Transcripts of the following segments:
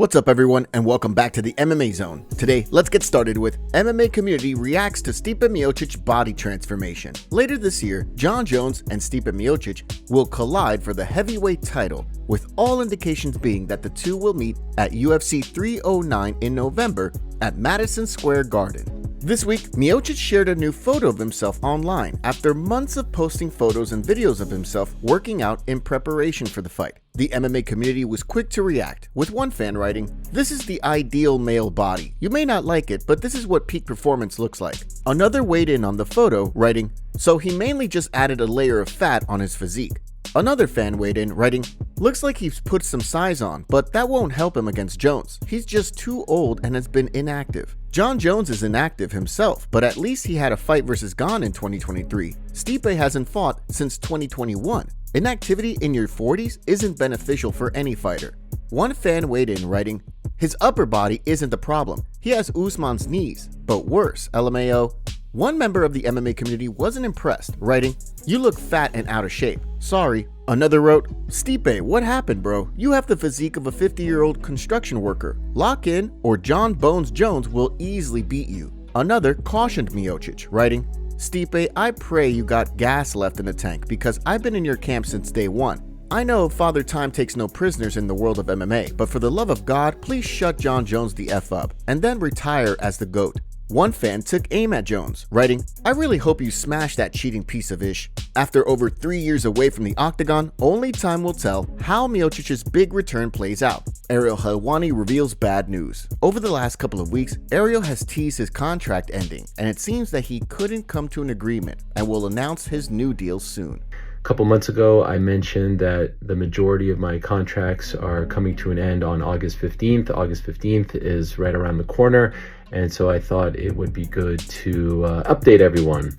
What's up everyone and welcome back to the MMA Zone. Today, let's get started with MMA community reacts to Stipe Miocic body transformation. Later this year, Jon Jones and Stipe Miocic will collide for the heavyweight title, with all indications being that the two will meet at UFC 309 in November at Madison Square Garden. This week, Miocic shared a new photo of himself online after months of posting photos and videos of himself working out in preparation for the fight. The MMA community was quick to react, with one fan writing, "This is the ideal male body. You may not like it, but this is what peak performance looks like." Another weighed in on the photo, writing, "So he mainly just added a layer of fat on his physique." Another fan weighed in, writing, "Looks like he's put some size on, but that won't help him against Jones. He's just too old and has been inactive." Jon Jones is inactive himself, but at least he had a fight versus Gane in 2023. Stipe hasn't fought since 2021. Inactivity in your 40s isn't beneficial for any fighter. One fan weighed in, writing, "His upper body isn't the problem. He has Usman's knees, but worse, LMAO." One member of the MMA community wasn't impressed, writing, "You look fat and out of shape. Sorry." Another wrote, "Stipe, what happened, bro? You have the physique of a 50-year-old construction worker. Lock in, or John Bones Jones will easily beat you." Another cautioned Miocic, writing, "Stipe, I pray you got gas left in the tank because I've been in your camp since day one. I know Father Time takes no prisoners in the world of MMA, but for the love of God, please shut Jon Jones the F up and then retire as the GOAT." One fan took aim at Jones, writing, "I really hope you smash that cheating piece of ish." After over 3 years away from the octagon, only time will tell how Miocic's big return plays out. Ariel Helwani reveals bad news. Over the last couple of weeks, Ariel has teased his contract ending, and it seems that he couldn't come to an agreement and will announce his new deal soon. A couple months ago, I mentioned that the majority of my contracts are coming to an end on August 15th. August 15th is right around the corner, and so I thought it would be good to update everyone.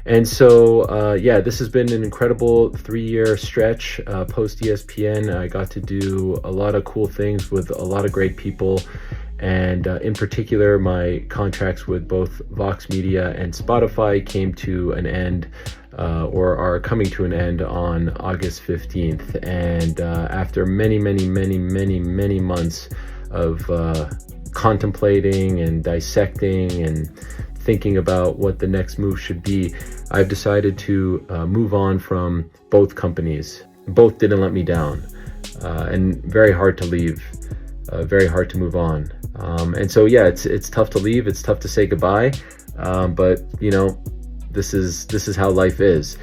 And so, yeah, this has been an incredible 3-year stretch post ESPN. I got to do a lot of cool things with a lot of great people. And in particular, my contracts with both Vox Media and Spotify came to an end or are coming to an end on August 15th. And after many months of contemplating and dissecting and thinking about what the next move should be, I've decided to move on from both companies. Both didn't let me down, and very hard to leave, very hard to move on. And so, yeah, it's tough to leave. It's tough to say goodbye. But you know, this is how life is.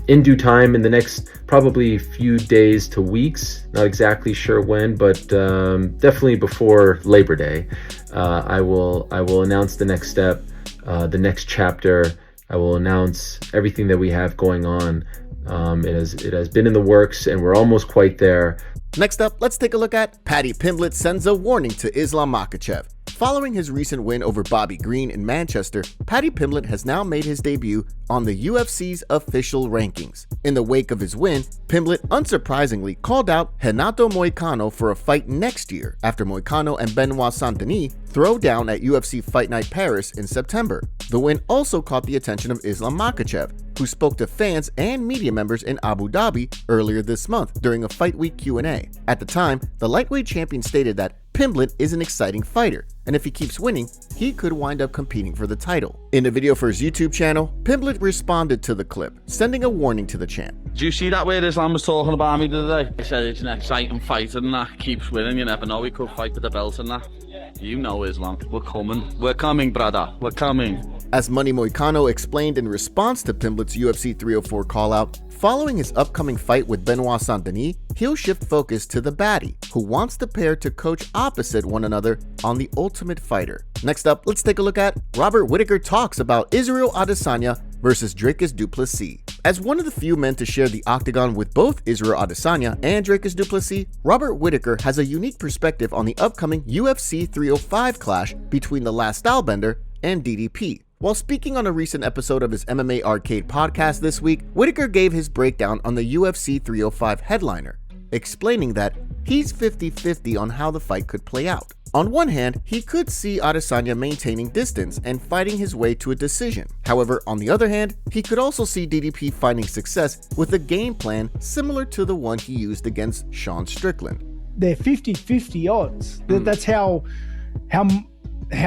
In due time, in the next probably few days to weeks, not exactly sure when, but definitely before Labor Day, I will announce the next step, the next chapter. I will announce everything that we have going on. It has been in the works, and we're almost quite there. Next up, let's take a look at Paddy Pimblett sends a warning to Islam Makhachev. Following his recent win over Bobby Green in Manchester, Paddy Pimblett has now made his debut on the UFC's official rankings. In the wake of his win, Pimblett unsurprisingly called out Renato Moicano for a fight next year after Moicano and Benoit Saint-Denis throw down at UFC Fight Night Paris in September. The win also caught the attention of Islam Makhachev, who spoke to fans and media members in Abu Dhabi earlier this month during a Fight Week Q&A. At the time, the lightweight champion stated that Pimblett is an exciting fighter, and if he keeps winning, he could wind up competing for the title. In a video for his YouTube channel, Pimblett responded to the clip, sending a warning to the champ. Do you see that where Islam was talking about me today? He said it's an exciting fight and that keeps winning, you never know, he could fight for the belt and that. You know Islam, we're coming brother, we're coming. As Money Moicano explained in response to Pimblett's UFC 304 call-out, following his upcoming fight with Benoit Saint-Denis, he'll shift focus to the baddie, who wants the pair to coach opposite one another on The Ultimate Fighter. Next up, let's take a look at Robert Whittaker talks about Israel Adesanya versus Dricus du Plessis. As one of the few men to share the octagon with both Israel Adesanya and Dricus du Plessis, Robert Whittaker has a unique perspective on the upcoming UFC 305 clash between the Last Stylebender and DDP. While speaking on a recent episode of his MMA Arcade podcast this week, Whittaker gave his breakdown on the UFC 305 headliner, explaining that he's 50-50 on how the fight could play out. On one hand, he could see Adesanya maintaining distance and fighting his way to a decision. However, on the other hand, he could also see DDP finding success with a game plan similar to the one he used against Sean Strickland. they're 50-50 odds. That's how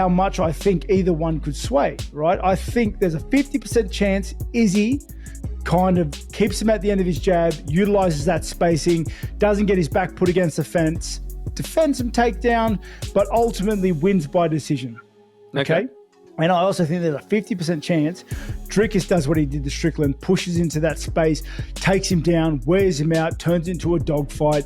much I think either one could sway, right? I think there's a 50% chance Izzy kind of keeps him at the end of his jab, utilizes that spacing, doesn't get his back put against the fence, defends some takedown, but ultimately wins by decision. Okay? And I also think there's a 50% chance Dricus does what he did to Strickland, pushes into that space, takes him down, wears him out, turns into a dogfight,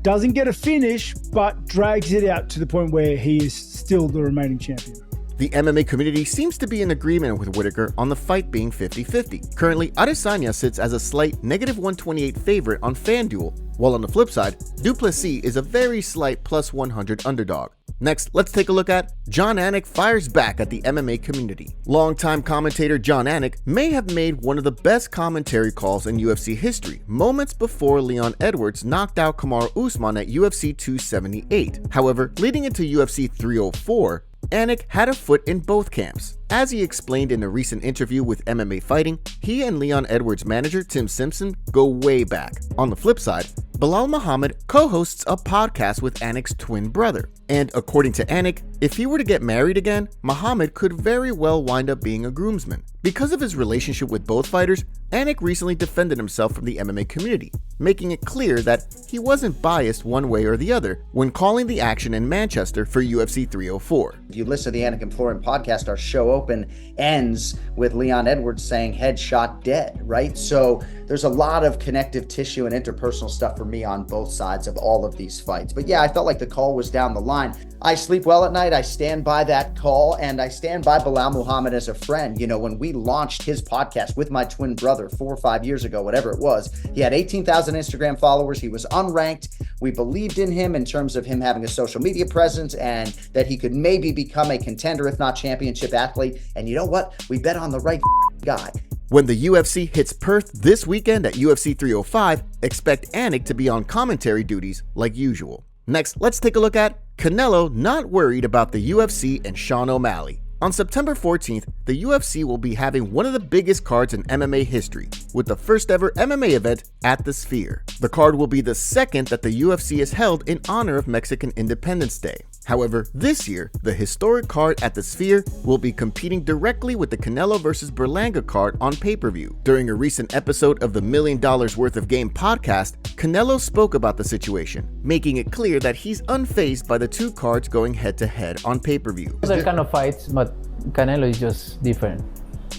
doesn't get a finish, but drags it out to the point where he is still the remaining champion. The MMA community seems to be in agreement with Whittaker on the fight being 50-50. Currently, Adesanya sits as a slight -128 favorite on FanDuel, while on the flip side, Du Plessis is a very slight +100 underdog. Next, let's take a look at Jon Anik fires back at the MMA community. Longtime commentator Jon Anik may have made one of the best commentary calls in UFC history, moments before Leon Edwards knocked out Kamaru Usman at UFC 278. However, leading into UFC 304, Anik had a foot in both camps. As he explained in a recent interview with MMA Fighting, he and Leon Edwards' manager Tim Simpson go way back. On the flip side, Belal Muhammad co-hosts a podcast with Anik's twin brother. And according to Anik, if he were to get married again, Muhammad could very well wind up being a groomsman. Because of his relationship with both fighters, Anik recently defended himself from the MMA community, making it clear that he wasn't biased one way or the other when calling the action in Manchester for UFC 304. If you listen to the Anik and Florian podcast, our show open ends with Leon Edwards saying headshot dead, right? So there's a lot of connective tissue and interpersonal stuff for me on both sides of all of these fights. But yeah, I felt like the call was down the line. I sleep well at night. I stand by that call, and I stand by Belal Muhammad as a friend. You know, when we launched his podcast with my twin brother 4 or 5 years ago, whatever it was, he had 18,000 Instagram followers. He was unranked. We believed in him in terms of him having a social media presence and that he could maybe become a contender, if not championship athlete. And you know what? We bet on the right guy. When the UFC hits Perth this weekend at UFC 305, expect Anik to be on commentary duties like usual. Next, let's take a look at Canelo not worried about the UFC and Sean O'Malley. On September 14th, the UFC will be having one of the biggest cards in MMA history, with the first ever MMA event at the Sphere. The card will be the second that the UFC has held in honor of Mexican Independence Day. However, this year, the historic card at the Sphere will be competing directly with the Canelo vs. Berlanga card on pay-per-view. During a recent episode of the $1 Million Worth of Game podcast, Canelo spoke about the situation, making it clear that he's unfazed by the two cards going head-to-head on pay-per-view. Other kind of fights, but Canelo is just different.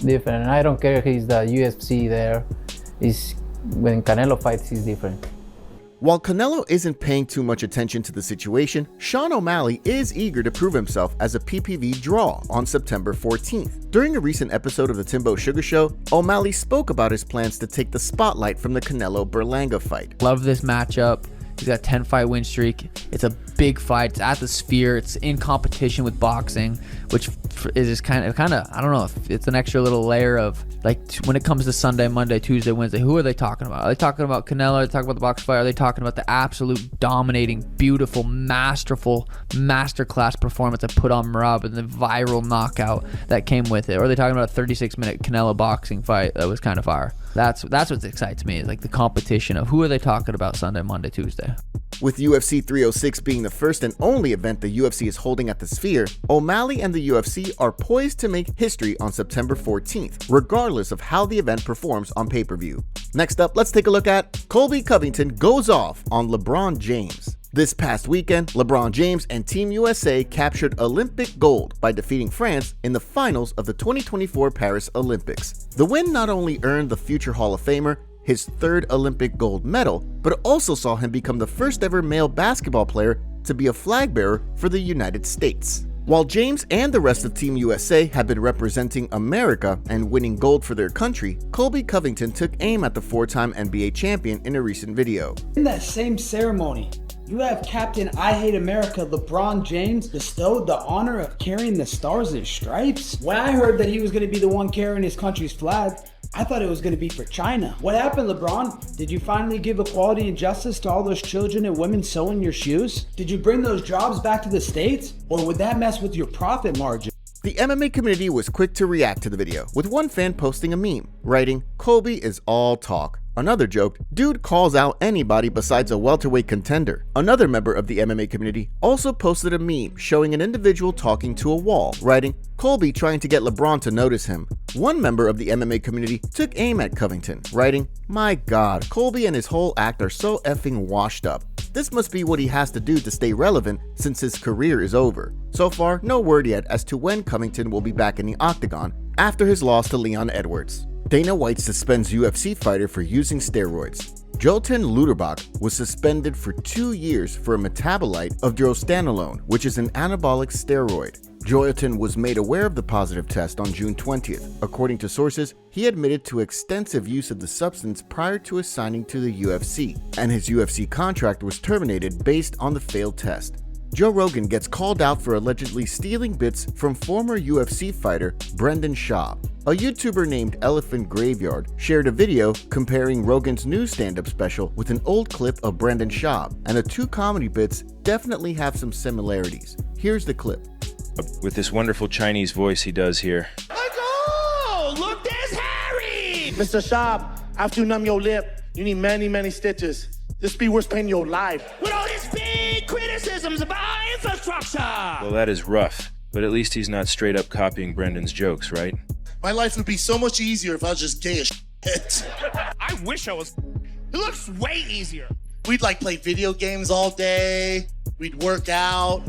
And I don't care if he's the UFC there. When Canelo fights, he's different. While Canelo isn't paying too much attention to the situation, Sean O'Malley is eager to prove himself as a PPV draw on September 14th. During a recent episode of the Timbo Sugar Show, O'Malley spoke about his plans to take the spotlight from the Canelo-Berlanga fight. Love this matchup. He's got a 10-fight win streak. It's a big fight. It's at the Sphere. It's in competition with boxing, which is just kind of I don't know if it's an extra little layer of, like, when it comes to Sunday, Monday, Tuesday, Wednesday, who are they talking about? Are they talking about Canelo? Are they talking about the box fight? Are they talking about the absolute dominating, beautiful, masterful, masterclass performance that put on Merab and the viral knockout that came with it? Or are they talking about a 36-minute Canelo boxing fight that was kind of fire? That's what excites me, is like the competition of who are they talking about Sunday, Monday, Tuesday. With UFC 306 being the first and only event the UFC is holding at the Sphere, O'Malley and the UFC are poised to make history on September 14th, regardless of how the event performs on pay-per-view. Next up, let's take a look at Colby Covington goes off on LeBron James. This past weekend, LeBron James and Team USA captured Olympic gold by defeating France in the finals of the 2024 Paris Olympics. The win not only earned the future Hall of Famer his third Olympic gold medal, but also saw him become the first ever male basketball player to be a flag bearer for the United States. While James and the rest of Team USA have been representing America and winning gold for their country, Colby Covington took aim at the four-time NBA champion in a recent video. In that same ceremony, you have Captain I Hate America LeBron James bestowed the honor of carrying the Stars and Stripes. When I heard that he was going to be the one carrying his country's flag, I thought it was going to be for China. What happened, LeBron? Did you finally give equality and justice to all those children and women sewing your shoes? Did you bring those jobs back to the States? Or would that mess with your profit margin? The MMA community was quick to react to the video, with one fan posting a meme, writing, "Colby is all talk. Another joked, dude calls out anybody besides a welterweight contender. Another member of the MMA community also posted a meme showing an individual talking to a wall, writing, Colby trying to get LeBron to notice him. One member of the MMA community took aim at Covington, writing, my god, Colby and his whole act are so effing washed up. This must be what he has to do to stay relevant since his career is over. So far, no word yet as to when Covington will be back in the octagon after his loss to Leon Edwards. Dana White suspends UFC fighter for using steroids. Jolton Luderbach was suspended for 2 years for a metabolite of drostanolone, which is an anabolic steroid. Jolton was made aware of the positive test on June 20th. According to sources, he admitted to extensive use of the substance prior to his signing to the UFC, and his UFC contract was terminated based on the failed test. Joe Rogan gets called out for allegedly stealing bits from former UFC fighter Brendan Schaub. A YouTuber named Elephant Graveyard shared a video comparing Rogan's new stand-up special with an old clip of Brendan Schaub, and the two comedy bits definitely have some similarities. Here's the clip. With this wonderful Chinese voice he does here. Let's go! Look, there's Harry! Mr. Schaub, after you numb your lip, you need many, many stitches. This be worth paying your life. With all these big criticisms about our infrastructure! Well, that is rough, but at least he's not straight up copying Brendan's jokes, right? My life would be so much easier if I was just gay as shit. I wish I was. It looks way easier. We'd like play video games all day. We'd work out.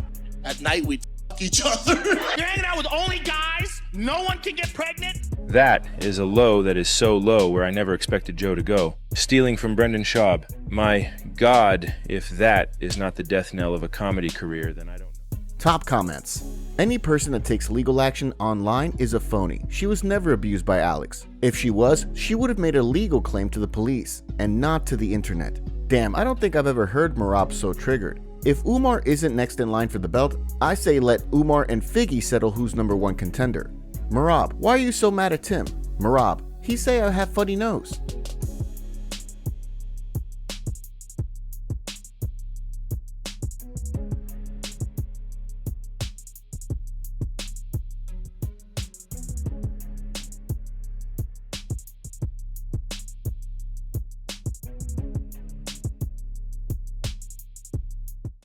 At night, we'd each other. You're hanging out with only guys? No one can get pregnant? That is a low that is so low where I never expected Joe to go. Stealing from Brendan Schaub. My God, if that is not the death knell of a comedy career, then I don't know. Top comments. Any person that takes legal action online is a phony. She was never abused by Alex. If she was, she would have made a legal claim to the police and not to the internet. Damn, I don't think I've ever heard Merab so triggered. If Umar isn't next in line for the belt, I say let Umar and Figgy settle who's #1 contender. Merab, why are you so mad at Tim? Merab, he say I have funny nose.